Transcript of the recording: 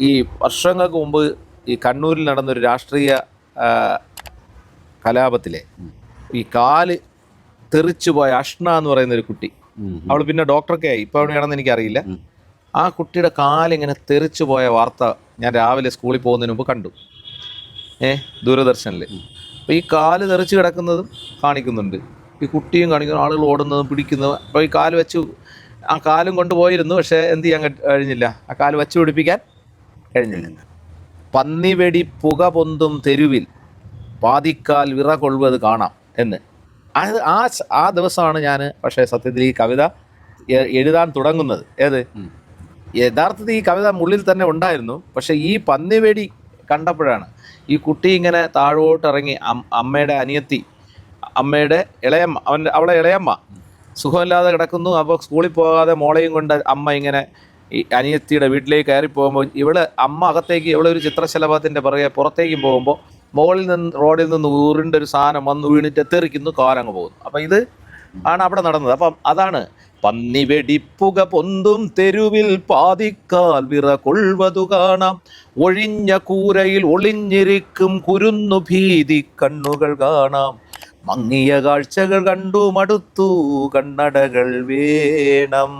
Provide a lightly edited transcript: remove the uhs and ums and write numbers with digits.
ഈ വർഷങ്ങൾക്ക് മുമ്പ് ഈ കണ്ണൂരിൽ നടന്നൊരു രാഷ്ട്രീയ കലാപത്തിലെ ഈ കാല് തെറിച്ചു പോയ അഷ്ണ എന്ന് പറയുന്ന ഒരു കുട്ടി, അവൾ പിന്നെ ഡോക്ടറൊക്കെ ആയി, ഇപ്പോൾ എവിടെയാണെന്ന് എനിക്കറിയില്ല. ആ കുട്ടിയുടെ കാലിങ്ങനെ തെറിച്ചു പോയ വാർത്ത ഞാൻ രാവിലെ സ്കൂളിൽ പോകുന്നതിന് മുമ്പ് കണ്ടു, ദൂരദർശനിൽ. അപ്പോൾ ഈ കാല് തെറിച്ച് കിടക്കുന്നതും കാണിക്കുന്നുണ്ട്, ഈ കുട്ടിയും കാണിക്കുന്നു, ആളുകൾ ഓടുന്നതും പിടിക്കുന്നതും. അപ്പോൾ ഈ കാല് വെച്ച് ആ കാലും കൊണ്ടുപോയിരുന്നു, പക്ഷേ എന്ത് ചെയ്യാൻ കഴിഞ്ഞില്ല, ആ കാല് വെച്ച് പിടിപ്പിക്കാൻ കഴിഞ്ഞില്ല. പന്നിവെടി പുക പൊന്തും തെരുവിൽ പാതിക്കാൽ വിറ കൊള്ളുന്നത് കാണാം എന്ന്. അത് ആ ദിവസമാണ് ഞാൻ പക്ഷേ സത്യത്തിൽ ഈ കവിത എഴുതാൻ തുടങ്ങുന്നത്. യഥാർത്ഥത്തിൽ ഈ കവിത ഉള്ളിൽ തന്നെ ഉണ്ടായിരുന്നു, പക്ഷേ ഈ പന്നിവെടി കണ്ടപ്പോഴാണ് ഈ കുട്ടി ഇങ്ങനെ താഴോട്ടിറങ്ങി അമ്മയുടെ അനിയത്തി, അമ്മയുടെ ഇളയമ്മ, അവളെ ഇളയമ്മ സുഖമില്ലാതെ കിടക്കുന്നു. അപ്പോൾ സ്കൂളിൽ പോകാതെ മോളെയും കൊണ്ട് അമ്മ ഇങ്ങനെ ഈ അനിയത്തിയുടെ വീട്ടിലേക്ക് കയറി പോകുമ്പോൾ അമ്മ അകത്തേക്ക് ഒരു ചിത്രശലഭത്തിൻ്റെ പുറകെ പുറത്തേക്ക് പോകുമ്പോൾ മുകളിൽ നിന്ന് റോഡിൽ നിന്ന് ഉരുണ്ട ഒരു സാധനം വന്ന് വീണിട്ട് തെറിക്കുന്നു, കാലങ്ങ് പോകുന്നു. അപ്പം ഇത് ആണ് അവിടെ നടന്നത്. അപ്പം അതാണ് പന്നി വെടിപ്പുക പൊന്തും തെരുവിൽ പാതിക്കാൽ വിറ കൊള്ളുവതു കാണാം, ഒഴിഞ്ഞ കൂരയിൽ ഒളിഞ്ഞിരിക്കും കുരുന്നു ഭീതി കണ്ണുകൾ കാണാം, മങ്ങിയ കാഴ്ചകൾ കണ്ടു മടുത്തു കണ്ണടകൾ വേണം.